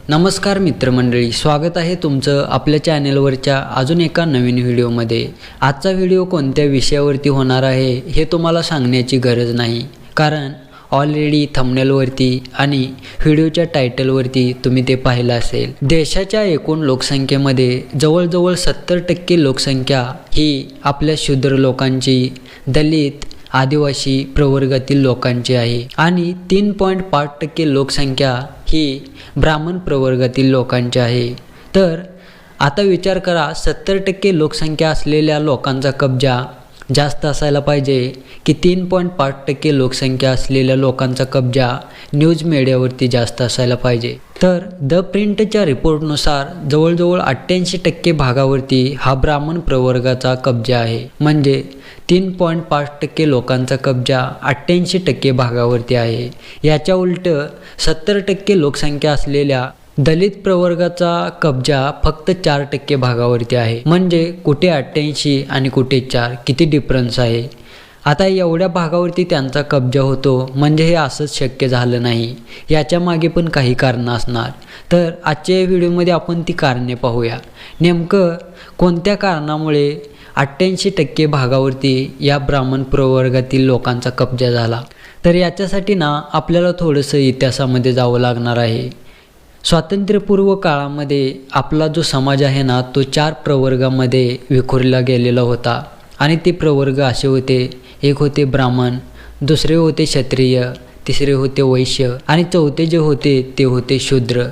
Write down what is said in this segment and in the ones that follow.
नमस्कार मित्रमंडळी, स्वागत आहे तुमचं आपल्या चॅनलवरच्या अजून एका नवीन व्हिडिओमध्ये। आजचा व्हिडिओ कोणत्या विषयावरती होणार आहे हे तुम्हाला सांगण्याची गरज नाही, कारण ऑलरेडी थंबनेलवरती आणि व्हिडिओच्या टायटलवरती तुम्ही ते पाहिलं असेल। देशाच्या एकूण लोकसंख्येमध्ये जवळजवळ 70% लोकसंख्या ही आपल्या शूद्र लोकांची, दलित, आदिवासी प्रवर्गातील लोकांची आहे आणि 3.5% लोकसंख्या ही ब्राह्मण प्रवर्गातील लोकांची आहे। तर आता विचार करा, 70% लोकसंख्या असलेल्या लोकांचा कब्जा जास्त असायला पाहिजे की 3.5% लोकसंख्या असलेल्या लोकांचा कब्जा न्यूज मीडियावरती जास्त असायला पाहिजे। तर द प्रिंटच्या रिपोर्टनुसार जवळजवळ 88% भागावरती हा ब्राह्मण प्रवर्गाचा कब्जा आहे, म्हणजे 3.5% लोकांचा कब्जा 88% भागावरती आहे। याच्या उलट 70% लोकसंख्या असलेल्या दलित प्रवर्गाचा कब्जा फक्त 4% भागावरती आहे, म्हणजे कुठे 88 आणि कुठे 4, किती डिफरन्स आहे। आता एवढ्या भागावरती त्यांचा कब्जा होतो म्हणजे हे असंच शक्य झालं नाही, याच्या मागे पण काही कारणं असणार। तर आजच्या व्हिडिओमध्ये आपण ती कारणे पाहूया, नेमकं कोणत्या कारणामुळे 88% भागावरती या ब्राह्मण प्रवर्गातील लोकांचा कब्जा झाला। तर याच्यासाठी ना आपल्याला थोडंसं इतिहासामध्ये जावं लागणार आहे। स्वातंत्र्यपूर्व काळामध्ये आपला जो समाज आहे ना, तो 4 प्रवर्गामध्ये विखुरला गेलेला होता आणि ते प्रवर्ग असे होते, एक होते ब्राह्मण, दुसरे होते क्षत्रिय, तिसरे होते वैश्य आणि चौथे जे होते ते होते शूद्र।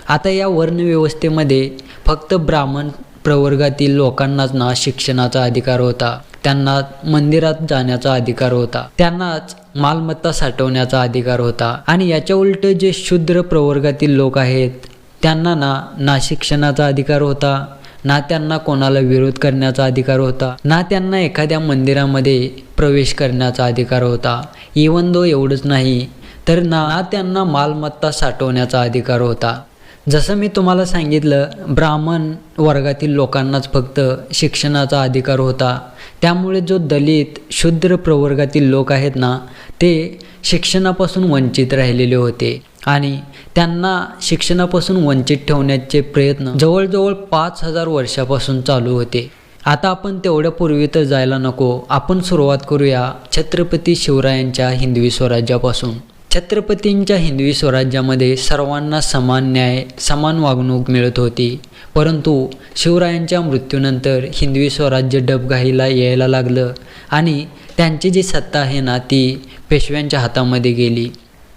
आता या वर्णव्यवस्थेमध्ये फक्त ब्राह्मण प्रवर्गातील लोकांनाच ना शिक्षणाचा अधिकार होता, त्यांना मंदिरात जाण्याचा अधिकार होता, त्यांनाच मालमत्ता साठवण्याचा अधिकार होता। आणि याच्या उलट जे शूद्र प्रवर्गातील लोक आहेत त्यांना ना शिक्षणाचा अधिकार होता, ना त्यांना कोणाला विरोध करण्याचा अधिकार होता, ना त्यांना एखाद्या मंदिरामध्ये प्रवेश करण्याचा अधिकार होता। इवन दो एवढंच नाही तर ना त्यांना मालमत्ता साठवण्याचा अधिकार होता। जसं मी तुम्हाला सांगितलं, ब्राह्मण वर्गातील लोकांनाच फक्त शिक्षणाचा अधिकार होता, त्यामुळे जो दलित शूद्र प्रवर्गातील लोक आहेत ना, ते शिक्षणापासून वंचित राहिलेले होते आणि त्यांना शिक्षणापासून वंचित ठेवण्याचे प्रयत्न जवळजवळ 5000 वर्षापासून चालू होते। आता आपण तेवढ्या पूर्वी तर जायला नको, आपण सुरुवात करूया छत्रपती शिवरायांच्या हिंदवी स्वराज्यापासून। छत्रपतींच्या हिंदवी स्वराज्यामध्ये सर्वांना समान न्याय, समान वागणूक मिळत होती, परंतु शिवरायांच्या मृत्यूनंतर हिंदवी स्वराज्य डबघाईला यायला लागलं आणि त्यांची जी सत्ता आहे ना ती पेशव्यांच्या हातामध्ये गेली।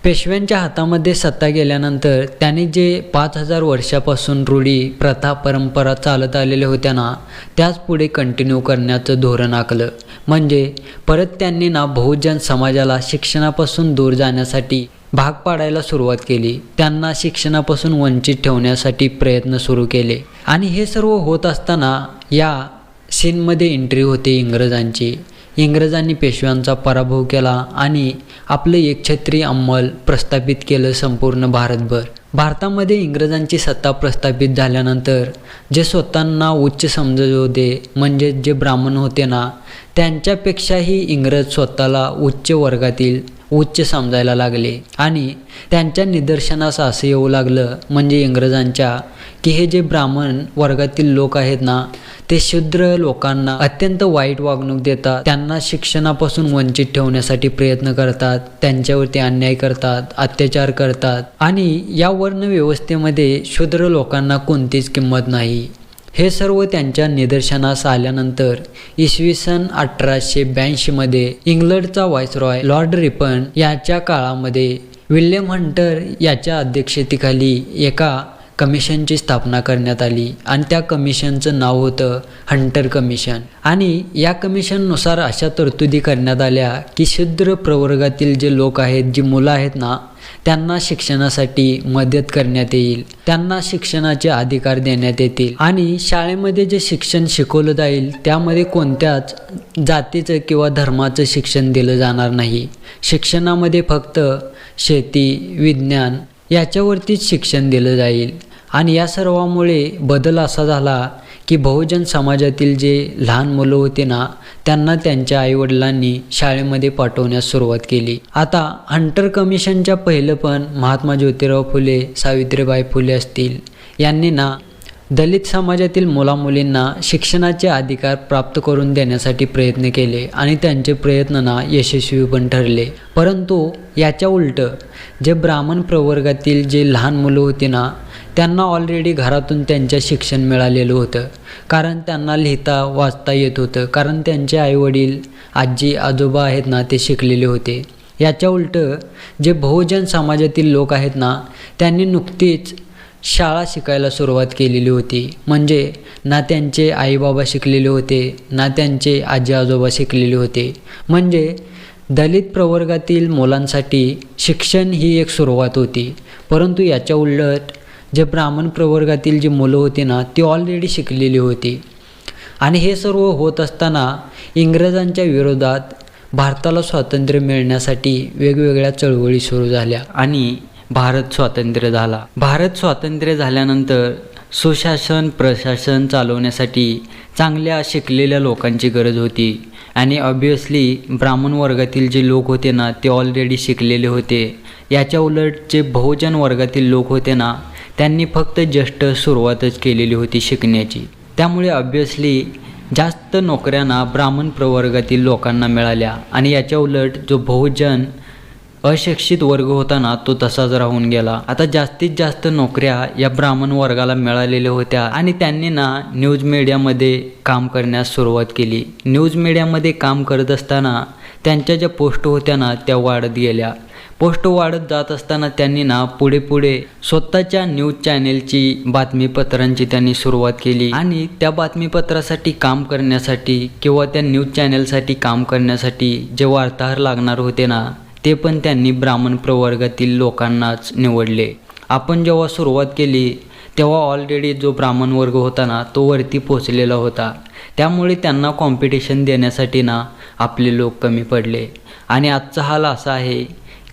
पेशव्यांच्या हातामध्ये सत्ता गेल्यानंतर त्यांनी जे 5000 वर्षापासून रूढी, प्रथा, परंपरा चालत आलेल्या होत्या ना, त्याच पुढे कंटिन्यू करण्याचं धोरण आखलं। म्हणजे परत त्यांनी ना बहुजन समाजाला शिक्षणापासून दूर जाण्यासाठी भाग पाडायला सुरुवात केली, त्यांना शिक्षणापासून वंचित ठेवण्यासाठी प्रयत्न सुरू केले। आणि हे सर्व होत असताना या सीनमध्ये एंट्री होते इंग्रजांची। इंग्रजांनी पेशव्यांचा पराभव केला आणि आपलं एकछत्री अंमल प्रस्थापित केलं संपूर्ण भारतभर। भारतामध्ये इंग्रजांची सत्ता प्रस्थापित झाल्यानंतर जे स्वतःंना उच्च समजत होते, म्हणजे जे ब्राह्मण होते ना, त्यांच्यापेक्षाही इंग्रज स्वतःला उच्च वर्गातील उच्च समजायला लागले आणि त्यांच्या निदर्शनास असं येऊ लागलं, म्हणजे इंग्रजांच्या, की हे जे ब्राह्मण वर्गातील लोक आहेत ना, ते शूद्र लोकांना अत्यंत वाईट वागणूक देतात, त्यांना शिक्षणापासून वंचित ठेवण्यासाठी प्रयत्न करतात, त्यांच्यावरती अन्याय करतात, अत्याचार करतात आणि या वर्णव्यवस्थेमध्ये शूद्र लोकांना कोणतीच किंमत नाही। हे सर्व त्यांच्या निदर्शनास आल्यानंतर इसवी सन 1882 मध्ये इंग्लंडचा व्हाईसरॉय लॉर्ड रिपन याच्या काळामध्ये विल्यम हंटर याच्या अध्यक्षतेखाली एका कमिशनची स्थापना करण्यात आली आणि त्या कमिशनचं नाव होतं हंटर कमिशन। आणि या कमिशननुसार अशा तरतुदी करण्यात आल्या की शूद्र प्रवर्गातील जे लोक आहेत, जी मुलं आहेत ना, त्यांना शिक्षणासाठी मदत करण्यात येईल, त्यांना शिक्षणाचे अधिकार देण्यात येतील आणि शाळेमध्ये जे शिक्षण शिकवलं जाईल त्यामध्ये कोणत्याच जातीचं किंवा धर्माचं शिक्षण दिलं जाणार नाही। शिक्षणामध्ये फक्त शेती, विज्ञान याच्यावरतीच शिक्षण दिलं जाईल। आणि या सर्वामुळे बदल असा झाला की बहुजन समाजातील जे लहान मुलं होते ना, त्यांना त्यांच्या आईवडिलांनी शाळेमध्ये पाठवण्यास सुरुवात केली. आता हंटर कमिशनच्या पहिलं पण महात्मा ज्योतिराव फुले, सावित्रीबाई फुले असतील यांनी ना दलित समाजातील मुलामुलींना शिक्षणाचे अधिकार प्राप्त करून देण्यासाठी प्रयत्न केले आणि त्यांचे प्रयत्न ना यशस्वी पण ठरले. परंतु याच्या उलट जे ब्राह्मण प्रवर्गातील जे लहान मुलं होती ना, त्यांना ऑलरेडी घरातून त्यांच्या शिक्षण मिळालेलं होतं, कारण त्यांना लिहिता वाचता येत होतं, कारण त्यांचे आईवडील आजी आजोबा आहेत ना ते शिकलेले होते. याच्या उलट जे बहुजन समाजातील लोक आहेत ना, त्यांनी नुकतीच शाळा शिकायला सुरुवात केलेली होती. म्हणजे ना त्यांचे आईबाबा शिकलेले होते, ना त्यांचे आजी आजोबा शिकलेले होते. म्हणजे दलित प्रवर्गातील मुलांसाठी शिक्षण ही एक सुरुवात होती. परंतु याच्या उलट जे ब्राह्मण प्रवर्गातील जी मुलं होती ना, ती ऑलरेडी शिकलेली होती. आणि हे सर्व होत असताना इंग्रजांच्या विरोधात भारताला स्वातंत्र्य मिळण्यासाठी वेगवेगळ्या चळवळी सुरू झाल्या आणि भारत स्वातंत्र्य झाला. भारत स्वातंत्र्य झाल्यानंतर सुशासन प्रशासन चालवण्यासाठी चांगल्या शिकलेल्या लोकांची गरज होती. आणि ऑब्वियसली ब्राह्मण वर्गातील जे लोक होते ना, ते ऑलरेडी शिकलेले होते. याच्या उलट जे बहुजन वर्गातील लोक होते ना, त्यांनी फक्त जस्ट सुरुवातच केलेली होती शिकण्याची. त्यामुळे ऑब्वियसली जास्त नोकऱ्यांना ब्राह्मण प्रवर्गातील लोकांना मिळाल्या आणि याच्या उलट जो बहुजन अशिक्षित वर्ग होता ना, तो तसाच राहून गेला. आता जास्तीत जास्त नोकऱ्या या ब्राह्मण वर्गाला मिळालेल्या होत्या आणि त्यांनी ना न्यूज मीडियामध्ये काम करण्यास सुरुवात केली. न्यूज मीडियामध्ये काम करत असताना त्यांच्या ज्या पोस्ट होत्या ना, त्या वाढत गेल्या. पोस्ट वाढत जात असताना त्यांनी ना पुढे स्वतःच्या न्यूज चॅनेलची बातमीपत्रांची त्यांनी सुरुवात केली. आणि त्या बातमीपत्रासाठी काम करण्यासाठी किंवा त्या न्यूज चॅनेलसाठी काम करण्यासाठी जे वार्ताहर लागणार होते ना, ते पण त्यांनी ब्राह्मण प्रवर्गातील लोकांनाच निवडले. आपण जेव्हा सुरुवात केली तेव्हा ऑलरेडी जो ब्राह्मण वर्ग होता ना, तो वरती पोचलेला होता. त्यामुळे त्यांना कॉम्पिटिशन देण्यासाठी ना आपले लोक कमी पडले. आणि आजचा हाल असा आहे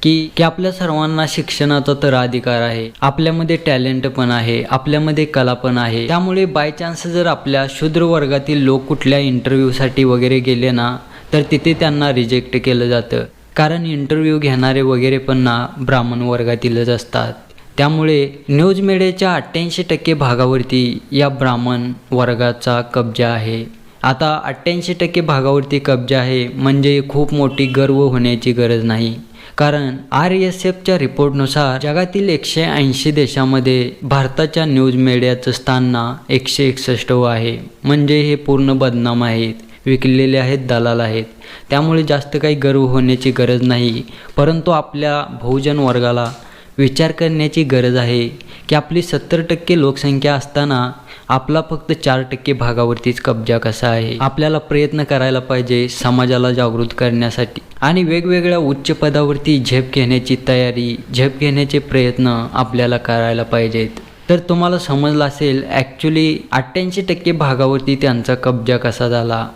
की आपल्या सर्वांना शिक्षणाचा तर अधिकार आहे, आपल्यामध्ये टॅलेंट पण आहे, आपल्यामध्ये कला पण आहे. त्यामुळे बाय चान्स जर आपल्या शूद्र वर्गातील लोक कुठल्या इंटरव्ह्यूसाठी वगैरे गेले ना, तर तिथे त्यांना रिजेक्ट केलं जातं, कारण इंटरव्ह्यू घेणारे वगैरे पण ना ब्राह्मण वर्गातीलच असतात. त्यामुळे न्यूज मीडियाच्या 88% भागावरती या ब्राह्मण वर्गाचा कब्जा आहे. आता 88% भागावरती कब्जा आहे म्हणजे खूप मोठी गर्व होण्याची गरज नाही, कारण RSFच्या रिपोर्टनुसार जगातील 180 देशामध्ये भारताच्या न्यूज मीडियाचं स्थान ना 161 आहे. म्हणजे हे पूर्ण बदनाम आहेत, विकलेले आहेत, दलाल आहेत. त्यामुळे जास्त काही गर्व होण्याची गरज नाही. परंतु आपल्या बहुजन वर्गाला विचार करण्याची गरज आहे की आपली 70% लोकसंख्या असताना आपला फक्त 4% भागावरतीच कब्जा कसा आहे. आपल्याला प्रयत्न करायला पाहिजे समाजाला जागृत करण्यासाठी आणि वेगवेगळ्या उच्च पदावरती झेप घेण्याची तयारी, झेप घेण्याचे प्रयत्न आपल्याला करायला पाहिजेत. तर तुम्हाला समजलं असेल ॲक्च्युली 88% भागावरती त्यांचा कब्जा कसा झाला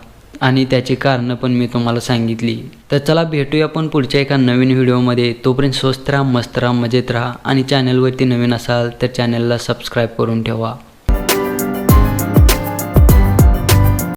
आणि त्याची कारणं पण मी तुम्हाला सांगितली. तर चला भेटूया आपण पुढच्या एका नवीन व्हिडिओमध्ये. तोपर्यंत स्वस्त राहा, मस्त राहा, मजेत राहा आणि चॅनलवरती नवीन असाल तर चॅनलला सबस्क्राईब करून ठेवा.